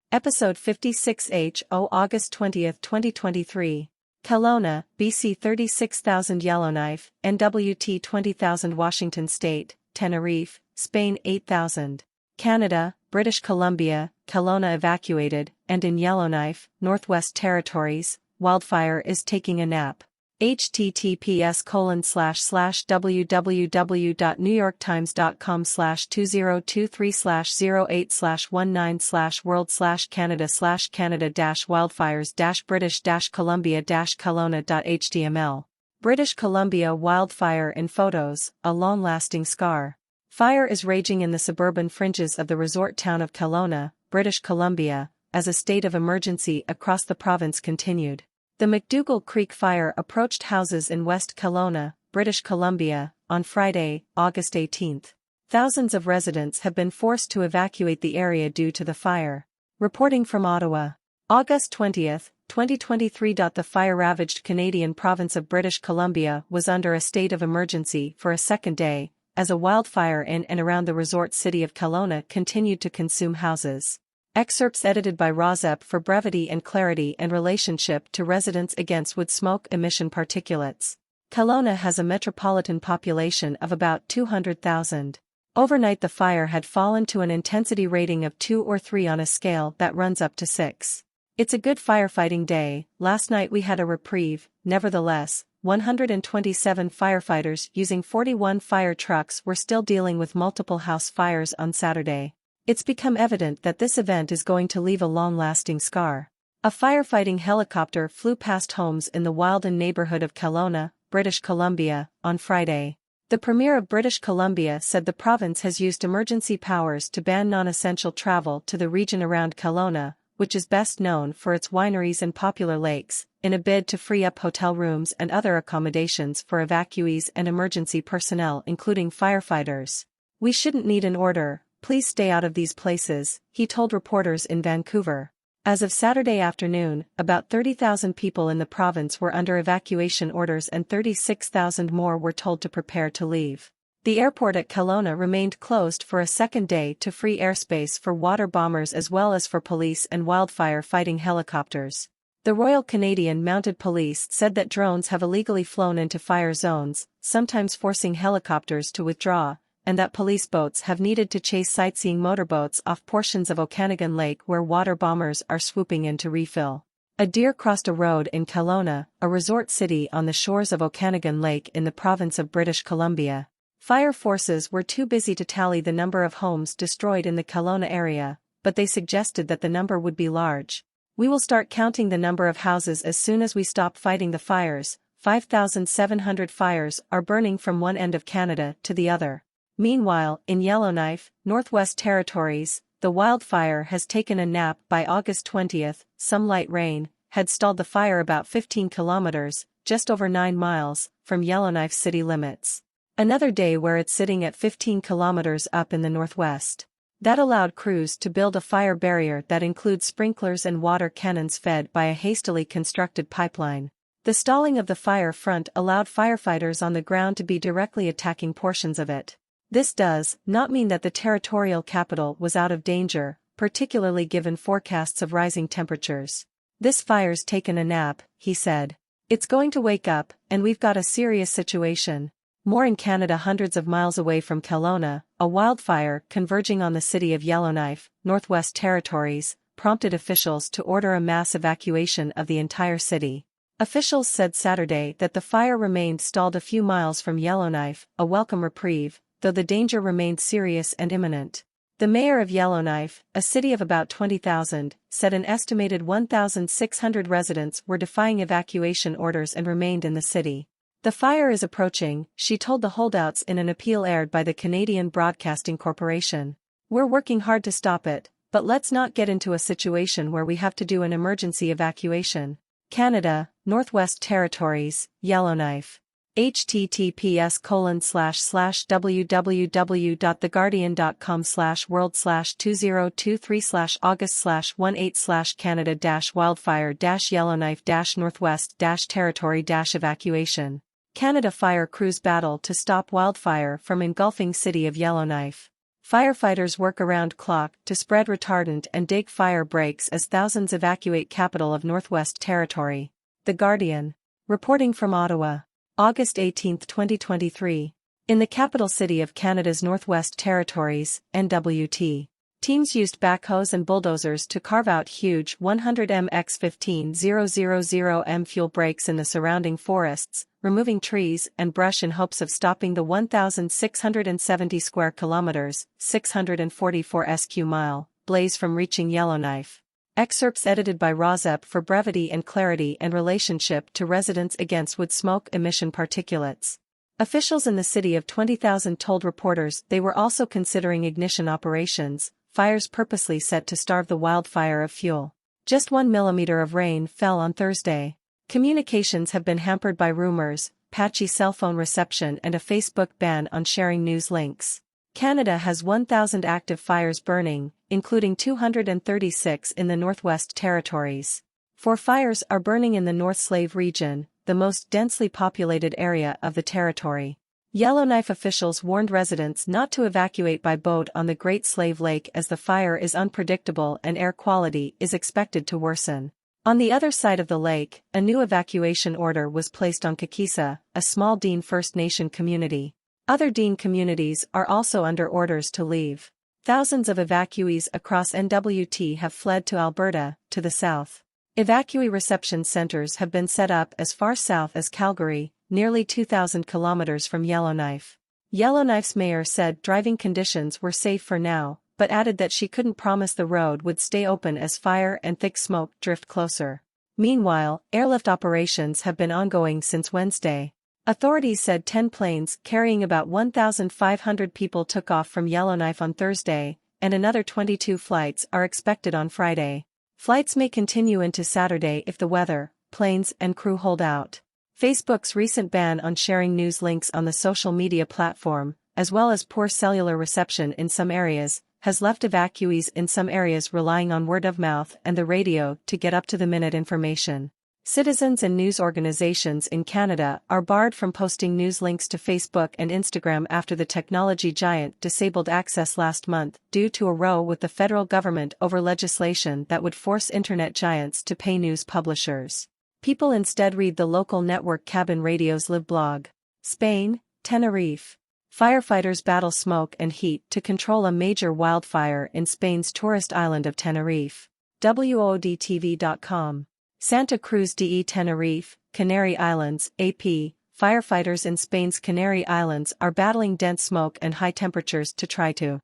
Episode 56H0 August 20, 2023. Kelowna, BC 36,000 Yellowknife, NWT 20,000 Washington State, Tenerife, Spain 8,000. Canada, British Columbia, Kelowna evacuated, and in Yellowknife, Northwest Territories, wildfire is taking a nap. https://www.newyorktimes.com/2023/08/19/world/canada/British-Columbia-Kelowna.html. British Columbia wildfire in photos, a long-lasting scar. Fire is raging in the suburban fringes of the resort town of Kelowna, British Columbia, as a state of emergency across the province continued. The McDougall Creek fire approached houses in West Kelowna, British Columbia, on Friday, August 18. Thousands of residents have been forced to evacuate the area due to the fire. Reporting from Ottawa. August 20, 2023. The fire-ravaged Canadian province of British Columbia was under a state of emergency for a second day, as a wildfire in and around the resort city of Kelowna continued to consume houses. Excerpts edited by Rozep for brevity and clarity and relationship to residents against wood smoke emission particulates. Kelowna has a metropolitan population of about 200,000. Overnight the fire had fallen to an intensity rating of 2 or 3 on a scale that runs up to 6. It's a good firefighting day. Last night we had a reprieve. Nevertheless, 127 firefighters using 41 fire trucks were still dealing with multiple house fires on Saturday. It's become evident that this event is going to leave a long-lasting scar. A firefighting helicopter flew past homes in the Wilden neighborhood of Kelowna, British Columbia, on Friday. The Premier of British Columbia said the province has used emergency powers to ban non-essential travel to the region around Kelowna, which is best known for its wineries and popular lakes, in a bid to free up hotel rooms and other accommodations for evacuees and emergency personnel including firefighters. "We shouldn't need an order. Please stay out of these places," he told reporters in Vancouver. As of Saturday afternoon, about 30,000 people in the province were under evacuation orders and 36,000 more were told to prepare to leave. The airport at Kelowna remained closed for a second day to free airspace for water bombers as well as for police and wildfire fighting helicopters. The Royal Canadian Mounted Police said that drones have illegally flown into fire zones, sometimes forcing helicopters to withdraw, and that police boats have needed to chase sightseeing motorboats off portions of Okanagan Lake where water bombers are swooping in to refill. A deer crossed a road in Kelowna, a resort city on the shores of Okanagan Lake in the province of British Columbia. Fire forces were too busy to tally the number of homes destroyed in the Kelowna area, but they suggested that the number would be large. "We will start counting the number of houses as soon as we stop fighting the fires. 5,700 fires are burning from one end of Canada to the other." Meanwhile, in Yellowknife, Northwest Territories, the wildfire has taken a nap by August 20. Some light rain had stalled the fire about 15 kilometers, just over 9 miles, from Yellowknife city limits. Another day where it's sitting at 15 kilometers up in the northwest. That allowed crews to build a fire barrier that includes sprinklers and water cannons fed by a hastily constructed pipeline. The stalling of the fire front allowed firefighters on the ground to be directly attacking portions of it. This does not mean that the territorial capital was out of danger, particularly given forecasts of rising temperatures. "This fire's taken a nap," he said. "It's going to wake up, and we've got a serious situation." More in Canada. Hundreds of miles away from Kelowna, a wildfire converging on the city of Yellowknife, Northwest Territories, prompted officials to order a mass evacuation of the entire city. Officials said Saturday that the fire remained stalled a few miles from Yellowknife, a welcome reprieve, though the danger remained serious and imminent. The mayor of Yellowknife, a city of about 20,000, said an estimated 1,600 residents were defying evacuation orders and remained in the city. "The fire is approaching," she told the holdouts in an appeal aired by the Canadian Broadcasting Corporation. "We're working hard to stop it, but let's not get into a situation where we have to do an emergency evacuation." Canada, Northwest Territories, Yellowknife. https://www.theguardian.com/world/2023/august/18/canada-wildfire-yellowknife-territory-evacuation. Canada fire crews battle to stop wildfire from engulfing city of Yellowknife. Firefighters work around clock to spread retardant and dig fire breaks as thousands evacuate capital of Northwest Territory. The Guardian. Reporting from Ottawa. August 18, 2023. In the capital city of Canada's Northwest Territories, NWT, teams used backhoes and bulldozers to carve out huge 100 x 15,000 m fuel breaks in the surrounding forests, removing trees and brush in hopes of stopping the 1,670 square kilometers, 644 sq mile, blaze from reaching Yellowknife. Excerpts edited by Rozep for brevity and clarity and relationship to residents against wood smoke emission particulates. Officials in the city of 20,000 told reporters they were also considering ignition operations, fires purposely set to starve the wildfire of fuel. Just 1 millimeter of rain fell on Thursday. Communications have been hampered by rumors, patchy cell phone reception and a Facebook ban on sharing news links. Canada has 1,000 active fires burning, including 236 in the Northwest Territories. 4 fires are burning in the North Slave region, the most densely populated area of the territory. Yellowknife officials warned residents not to evacuate by boat on the Great Slave Lake as the fire is unpredictable and air quality is expected to worsen. On the other side of the lake, a new evacuation order was placed on Kakisa, a small Dean First Nation community. Other Dean communities are also under orders to leave. Thousands of evacuees across NWT have fled to Alberta, to the south. Evacuee reception centers have been set up as far south as Calgary, nearly 2,000 kilometers from Yellowknife. Yellowknife's mayor said driving conditions were safe for now, but added that she couldn't promise the road would stay open as fire and thick smoke drift closer. Meanwhile, airlift operations have been ongoing since Wednesday. Authorities said 10 planes carrying about 1,500 people took off from Yellowknife on Thursday, and another 22 flights are expected on Friday. Flights may continue into Saturday if the weather, planes and crew hold out. Facebook's recent ban on sharing news links on the social media platform, as well as poor cellular reception in some areas, has left evacuees in some areas relying on word of mouth and the radio to get up-to-the-minute information. Citizens and news organizations in Canada are barred from posting news links to Facebook and Instagram after the technology giant disabled access last month due to a row with the federal government over legislation that would force internet giants to pay news publishers. People instead read the local network Cabin Radio's live blog. Spain, Tenerife. Firefighters battle smoke and heat to control a major wildfire in Spain's tourist island of Tenerife. WODTV.com. Santa Cruz de Tenerife, Canary Islands, AP. Firefighters in Spain's Canary Islands are battling dense smoke and high temperatures to try to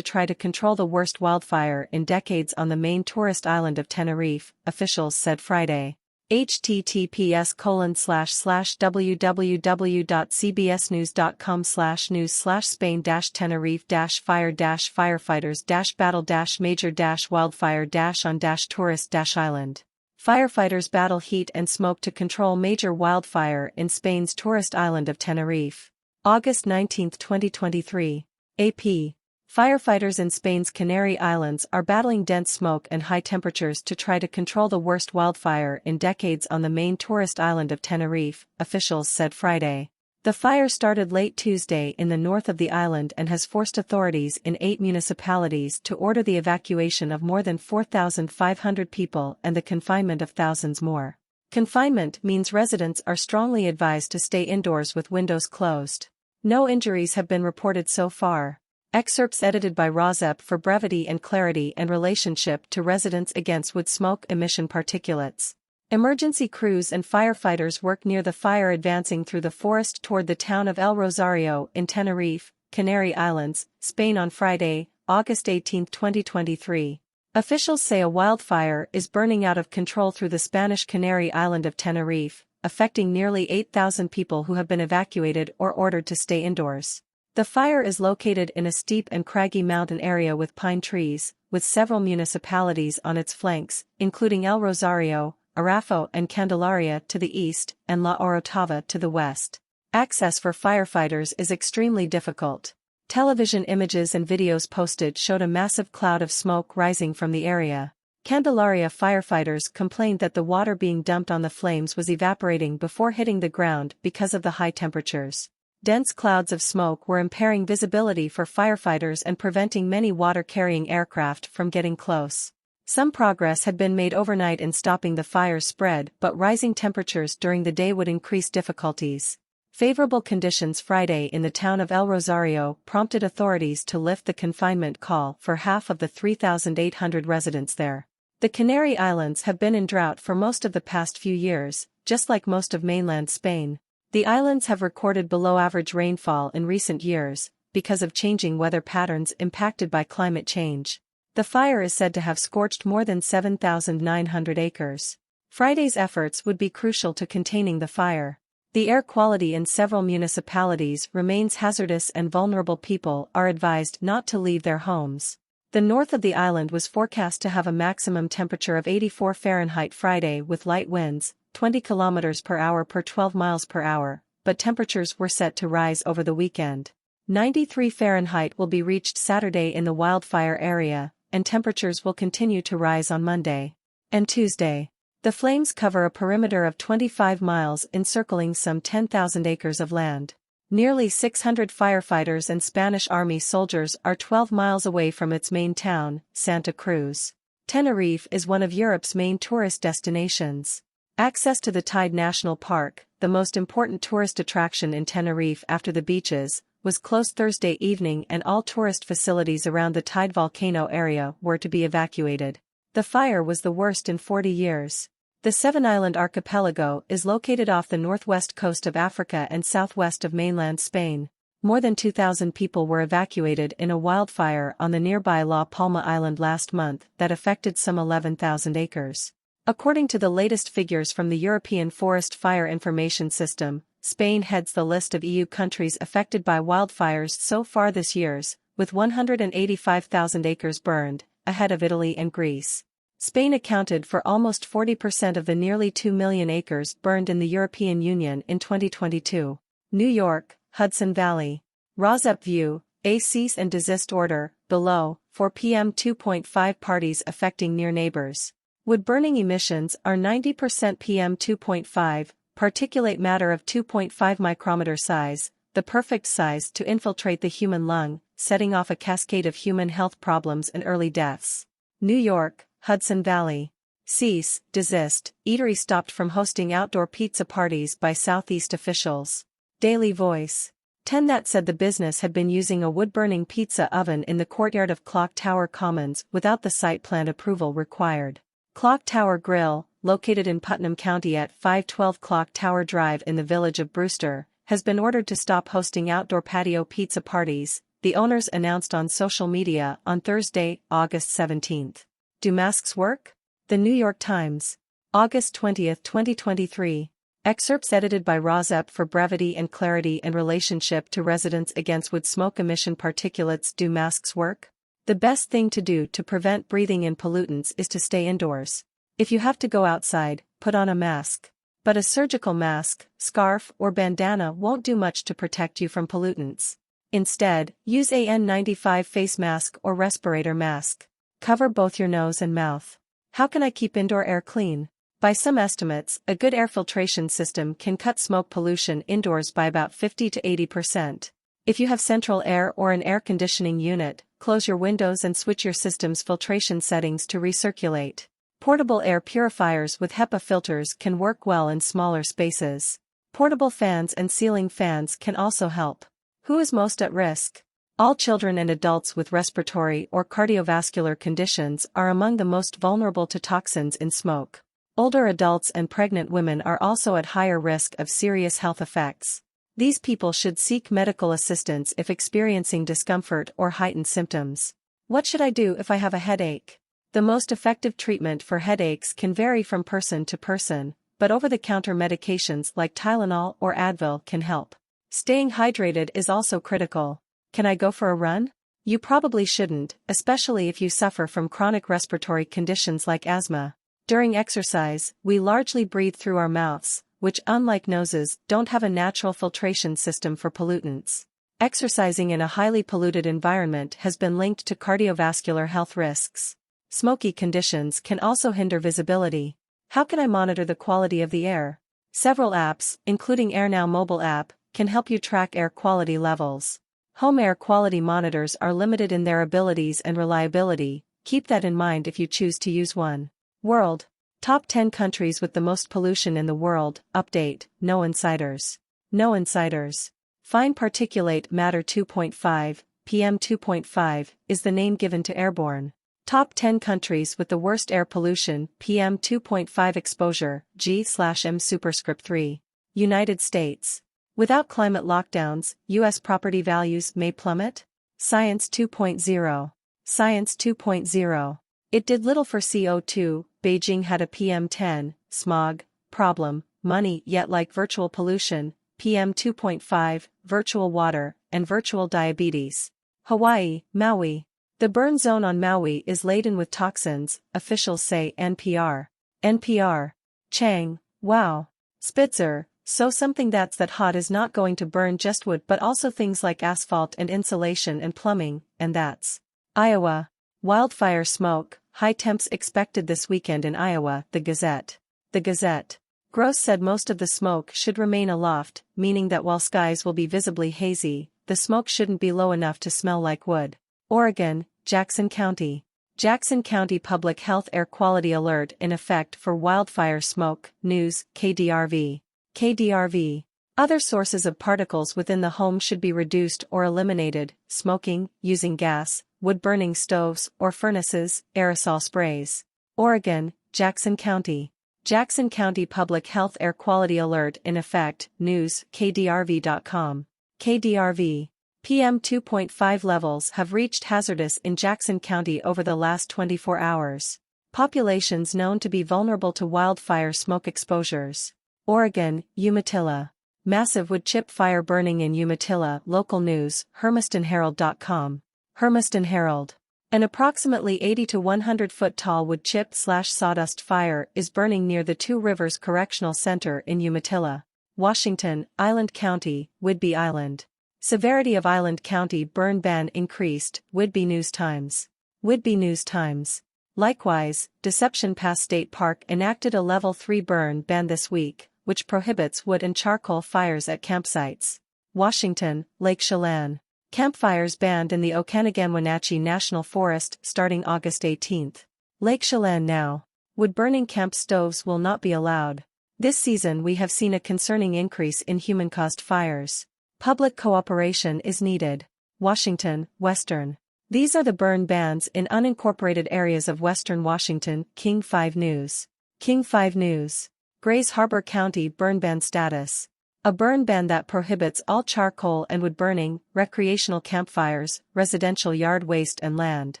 control the worst wildfire in decades on the main tourist island of Tenerife, officials said Friday. https://www.cbsnews.com/news/spain-tenerife-fire-fire-on-tourist-island. Firefighters battle heat and smoke to control major wildfire in Spain's tourist island of Tenerife. August 19, 2023. AP. Firefighters in Spain's Canary Islands are battling dense smoke and high temperatures to try to control the worst wildfire in decades on the main tourist island of Tenerife, officials said Friday. The fire started late Tuesday in the north of the island and has forced authorities in 8 municipalities to order the evacuation of more than 4,500 people and the confinement of thousands more. Confinement means residents are strongly advised to stay indoors with windows closed. No injuries have been reported so far. Excerpts edited by Rozep for brevity and clarity and relationship to residents against wood smoke emission particulates. Emergency crews and firefighters work near the fire advancing through the forest toward the town of El Rosario in Tenerife, Canary Islands, Spain on Friday, August 18, 2023. Officials say a wildfire is burning out of control through the Spanish Canary Island of Tenerife, affecting nearly 8,000 people who have been evacuated or ordered to stay indoors. The fire is located in a steep and craggy mountain area with pine trees, with several municipalities on its flanks, including El Rosario, Arafo and Candelaria to the east, and La Orotava to the west. Access for firefighters is extremely difficult. Television images and videos posted showed a massive cloud of smoke rising from the area. Candelaria firefighters complained that the water being dumped on the flames was evaporating before hitting the ground because of the high temperatures. Dense clouds of smoke were impairing visibility for firefighters and preventing many water-carrying aircraft from getting close. Some progress had been made overnight in stopping the fire's spread, but rising temperatures during the day would increase difficulties. Favorable conditions Friday in the town of El Rosario prompted authorities to lift the confinement call for half of the 3,800 residents there. The Canary Islands have been in drought for most of the past few years, just like most of mainland Spain. The islands have recorded below-average rainfall in recent years, because of changing weather patterns impacted by climate change. The fire is said to have scorched more than 7,900 acres. Friday's efforts would be crucial to containing the fire. The air quality in several municipalities remains hazardous and vulnerable people are advised not to leave their homes. The north of the island was forecast to have a maximum temperature of 84 Fahrenheit Friday with light winds, 20 km per hour per 12 miles per hour, but temperatures were set to rise over the weekend. 93 Fahrenheit will be reached Saturday in the wildfire area, and temperatures will continue to rise on Monday and Tuesday. The flames cover a perimeter of 25 miles encircling some 10,000 acres of land. Nearly 600 firefighters and Spanish Army soldiers are 12 miles away from its main town, Santa Cruz. Tenerife is one of Europe's main tourist destinations. Access to the Tide National Park, the most important tourist attraction in Tenerife after the beaches, was closed Thursday evening and all tourist facilities around the Tide volcano area were to be evacuated. The fire was the worst in 40 years. The seven-island archipelago is located off the northwest coast of Africa and southwest of mainland Spain. More than 2,000 people were evacuated in a wildfire on the nearby La Palma Island last month that affected some 11,000 acres. According to the latest figures from the European Forest Fire Information System, Spain heads the list of EU countries affected by wildfires so far this year, with 185,000 acres burned, ahead of Italy and Greece. Spain accounted for almost 40% of the nearly 2 million acres burned in the European Union in 2022. New York, Hudson Valley. RASEP View, a cease and desist order, below, 4 p.m. 2.5 parties affecting near neighbors. Wood burning emissions are 90% PM 2.5, particulate matter of 2.5 micrometer size, the perfect size to infiltrate the human lung, setting off a cascade of human health problems and early deaths. New York, Hudson Valley. Cease, desist, eatery stopped from hosting outdoor pizza parties by Southeast officials. Daily Voice. That said the business had been using a wood-burning pizza oven in the courtyard of Clock Tower Commons without the site plan approval required. Clock Tower Grill, located in Putnam County at 512 Clock Tower Drive in the village of Brewster, has been ordered to stop hosting outdoor patio pizza parties, the owners announced on social media on Thursday, August 17. Do masks work? The New York Times. August 20, 2023. Excerpts edited by RASEP for brevity and clarity in relationship to residents against wood smoke emission particulates. Do masks work? The best thing to do to prevent breathing in pollutants is to stay indoors. If you have to go outside, put on a mask. But a surgical mask, scarf, or bandana won't do much to protect you from pollutants. Instead, use a N95 face mask or respirator mask. Cover both your nose and mouth. How can I keep indoor air clean? By some estimates, a good air filtration system can cut smoke pollution indoors by about 50 to 80%. If you have central air or an air conditioning unit, close your windows and switch your system's filtration settings to recirculate. Portable air purifiers with HEPA filters can work well in smaller spaces. Portable fans and ceiling fans can also help. Who is most at risk? All children and adults with respiratory or cardiovascular conditions are among the most vulnerable to toxins in smoke. Older adults and pregnant women are also at higher risk of serious health effects. These people should seek medical assistance if experiencing discomfort or heightened symptoms. What should I do if I have a headache? The most effective treatment for headaches can vary from person to person, but over-the-counter medications like Tylenol or Advil can help. Staying hydrated is also critical. Can I go for a run? You probably shouldn't, especially if you suffer from chronic respiratory conditions like asthma. During exercise, we largely breathe through our mouths, which unlike noses, don't have a natural filtration system for pollutants. Exercising in a highly polluted environment has been linked to cardiovascular health risks. Smoky conditions can also hinder visibility. How can I monitor the quality of the air? Several apps, including AirNow mobile app, can help you track air quality levels. Home air quality monitors are limited in their abilities and reliability. Keep that in mind if you choose to use one. World. Top 10 countries with the most pollution in the world. Update. No insiders. No insiders. Fine particulate matter 2.5, PM 2.5, is the name given to airborne. Top 10 countries with the worst air pollution. PM 2.5 exposure. G/M superscript 3. United States. Without climate lockdowns, U.S. property values may plummet? Science 2.0. Science 2.0. It did little for CO2. Beijing had a PM10, smog, problem, money, yet like virtual pollution, PM 2.5, virtual water, and virtual diabetes. Hawaii, Maui. The burn zone on Maui is laden with toxins, officials say. NPR. NPR. Chang, wow. Spitzer, so something that's that hot is not going to burn just wood but also things like asphalt and insulation and plumbing, and that's Iowa. Wildfire smoke, high temps expected this weekend in Iowa. The Gazette. The Gazette. Gross said most of the smoke should remain aloft, meaning that while skies will be visibly hazy, the smoke shouldn't be low enough to smell like wood. Oregon, Jackson County. Jackson County Public Health Air Quality Alert in effect for wildfire smoke. News, KDRV. KDRV. Other sources of particles within the home should be reduced or eliminated: smoking, using gas, wood-burning stoves or furnaces, aerosol sprays. Oregon, Jackson County. Jackson County Public Health Air Quality Alert in effect. News, KDRV.com. KDRV. PM 2.5 levels have reached hazardous in Jackson County over the last 24 hours. Populations known to be vulnerable to wildfire smoke exposures. Oregon, Umatilla. Massive wood chip fire burning in Umatilla. Local news, HermistonHerald.com. Hermiston Herald. An approximately 80 to 100 foot tall wood chip/sawdust fire is burning near the Two Rivers Correctional Center in Umatilla, Washington, Island County, Whidbey Island. Severity of Island County burn ban increased. Whidbey News Times. Whidbey News Times. Likewise, Deception Pass State Park enacted a Level 3 burn ban this week, which prohibits wood and charcoal fires at campsites. Washington, Lake Chelan. Campfires banned in the Okanagan-Wenatchee National Forest starting August 18. Lake Chelan now. Wood-burning camp stoves will not be allowed. This season we have seen a concerning increase in human-caused fires. Public cooperation is needed. Washington, Western. These are the burn bans in unincorporated areas of western Washington. King 5 News. King 5 News. Grays Harbor County burn ban status. A burn ban that prohibits all charcoal and wood burning, recreational campfires, residential yard waste and land.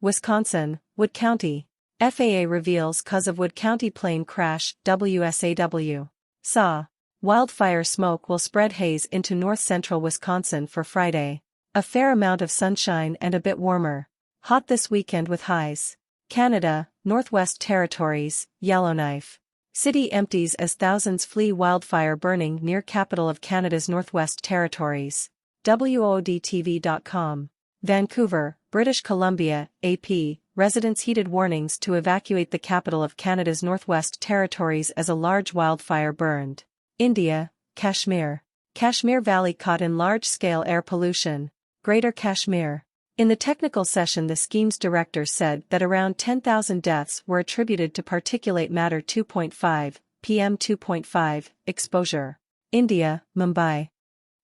Wisconsin, Wood County. FAA reveals cause of Wood County plane crash. WSAW. SAW. Wildfire smoke will spread haze into north-central Wisconsin for Friday. A fair amount of sunshine and a bit warmer. Hot this weekend with highs. Canada, Northwest Territories, Yellowknife. City empties as thousands flee wildfire burning near capital of Canada's Northwest Territories. WODTV.com. Vancouver, British Columbia, AP, residents heeded warnings to evacuate the capital of Canada's Northwest Territories as a large wildfire burned. India, Kashmir. Kashmir Valley caught in large-scale air pollution. Greater Kashmir. In the technical session, the scheme's director said that around 10,000 deaths were attributed to particulate matter 2.5, PM 2.5, exposure. India, Mumbai.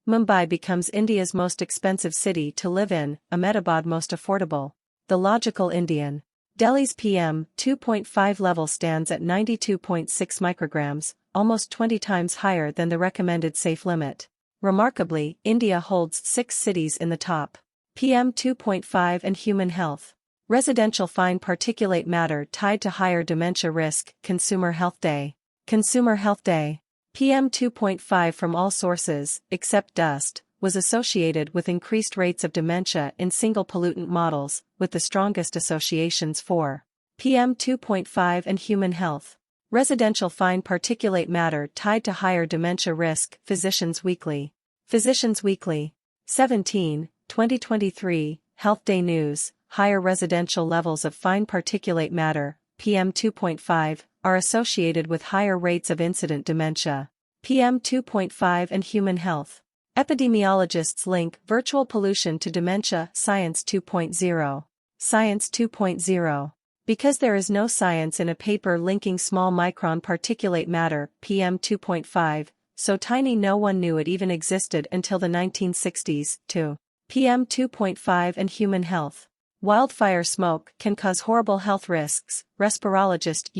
Mumbai becomes India's most expensive city to live in, Ahmedabad most affordable. The logical Indian. Delhi's PM 2.5 level stands at 92.6 micrograms, almost 20 times higher than the recommended safe limit. Remarkably, India holds 6 cities in the top. PM 2.5 and human health. Residential fine particulate matter tied to higher dementia risk. Consumer Health Day. Consumer Health Day. PM 2.5 from all sources, except dust, was associated with increased rates of dementia in single pollutant models, with the strongest associations for PM 2.5 and human health. Residential fine particulate matter tied to higher dementia risk. Physicians Weekly. Physicians Weekly. 17, 2023, Health Day News. higher residential levels of fine particulate matter, PM2.5, are associated with higher rates of incident dementia. PM2.5 and human health. Epidemiologists link virtual pollution to dementia. Science 2.0. Science 2.0. Because there is no science in a paper linking small micron particulate matter, PM2.5, so tiny no one knew it even existed until the 1960s, 2. PM2.5 and human health. Wildfire smoke can cause horrible health risks. Respirologist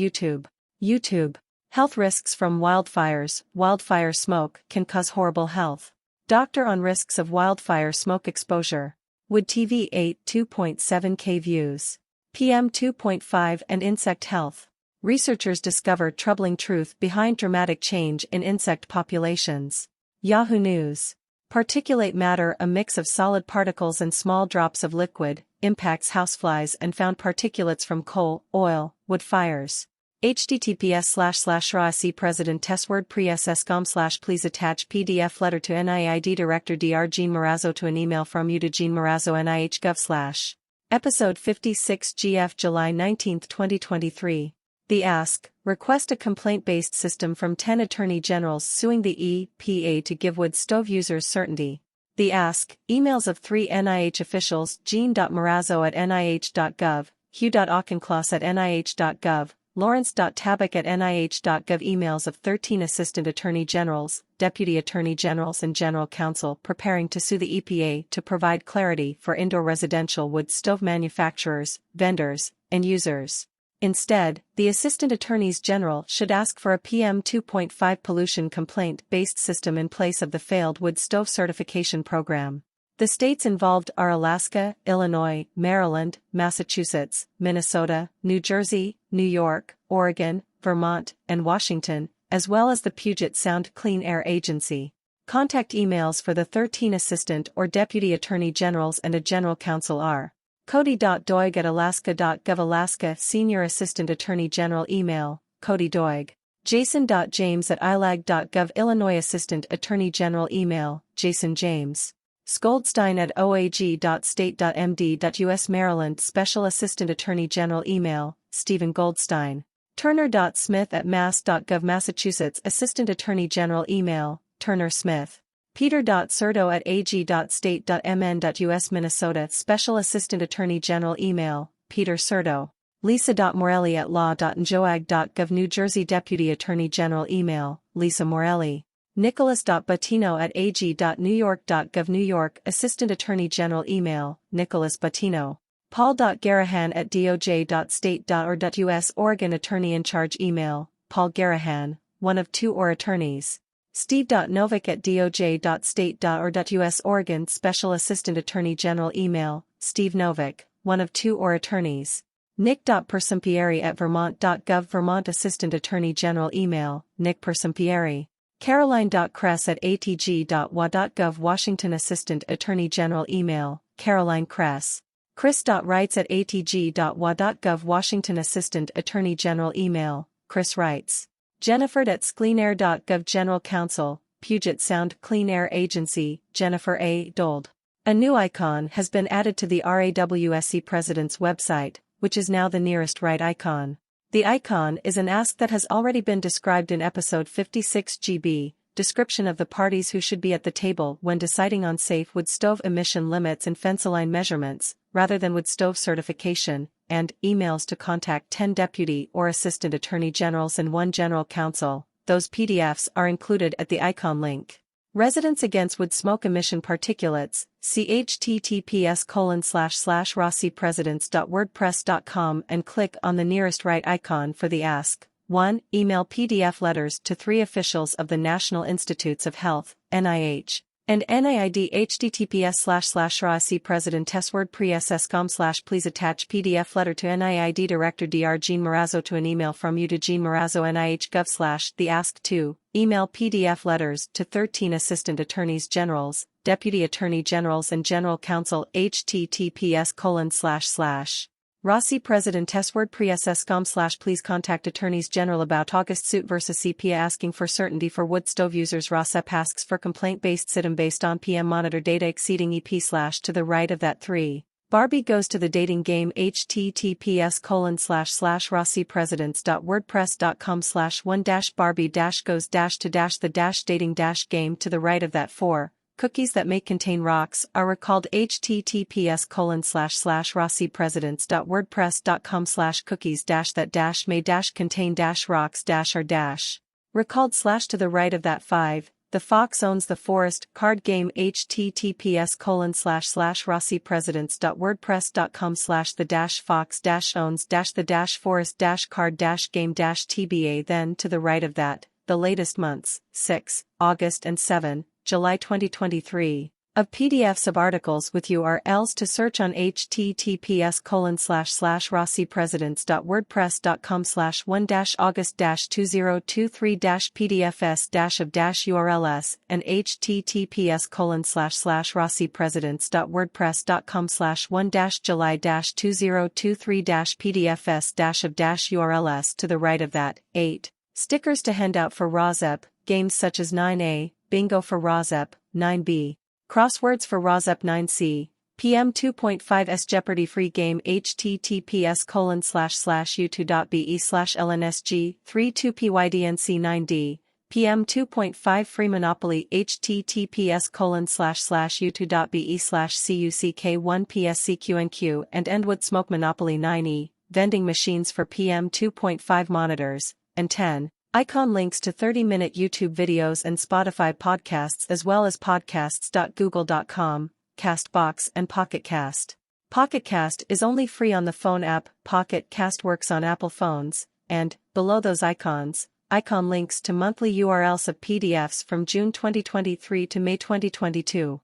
YouTube. Health risks from wildfires. Wildfire smoke can cause horrible health. Doctor on risks of wildfire smoke exposure. Wood TV 8 2.7K views. PM2.5 and insect health. Researchers discover troubling truth behind dramatic change in insect populations. Yahoo News. Particulate matter, a mix of solid particles and small drops of liquid, impacts houseflies and found particulates from coal, oil, wood fires. https://RAC President Testword Pre-SS.com/please attach PDF letter to NIID Director Dr. Jean Marazzo to an email from you to Jean Marazzo NIH.gov/ Episode 56 GF July 19, 2023. The Ask, request a complaint-based system from 10 attorney generals suing the EPA to give wood stove users certainty. The Ask, emails of 3 NIH officials jean.marazzo@nih.gov, hugh.auchincloss@nih.gov, Lawrence.tabak@nih.gov emails of 13 assistant attorney generals, deputy attorney generals and general counsel preparing to sue the EPA to provide clarity for indoor residential wood stove manufacturers, vendors, and users. Instead, the assistant attorneys general should ask for a PM2.5 pollution complaint-based system in place of the failed wood stove certification program. The states involved are Alaska, Illinois, Maryland, Massachusetts, Minnesota, New Jersey, New York, Oregon, Vermont, and Washington, as well as the Puget Sound Clean Air Agency. Contact emails for the 13 assistant or deputy attorney generals and a general counsel are Cody.Doig@alaska.gov Alaska Senior Assistant Attorney General email, Cody Doig. Jason.James@ilag.gov Illinois Assistant Attorney General email, Jason James. Goldstein@oag.state.md.us Maryland Special Assistant Attorney General email, Stephen Goldstein. Turner.Smith@mass.gov Massachusetts Assistant Attorney General email, Turner Smith. Peter.Serto@ag.state.mn.us Minnesota Special Assistant Attorney General email, Peter Serto. Lisa.Morelli@law.njoag.gov New Jersey Deputy Attorney General email, Lisa Morelli. Nicholas.Batino@ag.newyork.gov New York Assistant Attorney General email, Nicholas Batino. Paul.Garahan@doj.state.or.us Oregon Attorney in Charge email, Paul Garahan, one of 2 or attorneys. Steve.Novick@doj.state.or.us Oregon Special Assistant Attorney General email, Steve Novick, one of 2 or attorneys. Nick.Persimpieri@vermont.gov Vermont Assistant Attorney General email, Nick Persimpieri. Caroline.Kress@atg.wa.gov Washington Assistant Attorney General email, Caroline Kress. Chris.Wrights@atg.wa.gov Washington Assistant Attorney General email, Chris Wrights. Jennifer.Cleanair.gov General Counsel, Puget Sound Clean Air Agency, Jennifer A. Dold. A new icon has been added to the RAWSC President's website, which is now the nearest right icon. The icon is an ask that has already been described in episode 56 GB, description of the parties who should be at the table when deciding on safe wood stove emission limits and fence line measurements, rather than wood stove certification, and emails to contact 10 deputy or assistant attorney generals and 1 general counsel. Those PDFs are included at the icon link. Residents Against Wood Smoke Emission Particulates, https://racpresidents.wordpress.com and click on the nearest right icon for the ask. 1. Email PDF letters to 3 officials of the National Institutes of Health, NIH, and NIID https://RAC President Testword Pre-SS.com/please attach PDF letter to NIID Director Dr. Jean Marazzo to an email from you to Jean Marazzo NIH.gov/ the ask 2. Email PDF letters to 13 Assistant Attorneys Generals, Deputy Attorney Generals and General Counsel https:// RAC President Testword Pre-SS.com/please contact Attorneys General about August suit vs. EPA asking for certainty for wood stove users. RACEP asks for complaint-based system based on PM monitor data exceeding EP/ to the right of that 3. Barbie goes to the dating game https://rossipresidents.wordpress.com/1-barbie-goes-to-the game to the right of that 4. Cookies that may contain rocks are recalled https://rossipresidents.wordpress.com/cookies-that-may-contain-rocks-are-recalled /to the right of that 5. The Fox Owns the Forest card game https://rossipresidents.wordpress.com/the-fox-owns-the-forest-card-game-tba then to the right of that, the latest months, 6, August and 7, July 2023. Of PDFs of articles with URLs to search on https://rossipresidents.wordpress.com/1-august-2023-pdfs-of-urls and https://rossipresidents.wordpress.com/1-july-2023-pdfs-of-urls to the right of that, 8. Stickers to hand out for ROSEP, games such as 9A, Bingo for ROSEP, 9B. Crosswords for ROSEP 9C, PM 2.5's Jeopardy free game https://u2.be/lnsg32pydnc9d, PM 2.5 free Monopoly https://u2.be/cuck1pscqnq and Endwood Smoke Monopoly 9e, vending machines for PM 2.5 monitors, and 10. Icon links to 30-minute YouTube videos and Spotify podcasts as well as podcasts.google.com, Castbox and Pocket Cast. Pocket Cast is only free on the phone app. Pocket Cast works on Apple phones, and, below those icons, icon links to monthly URLs of PDFs from June 2023 to May 2022.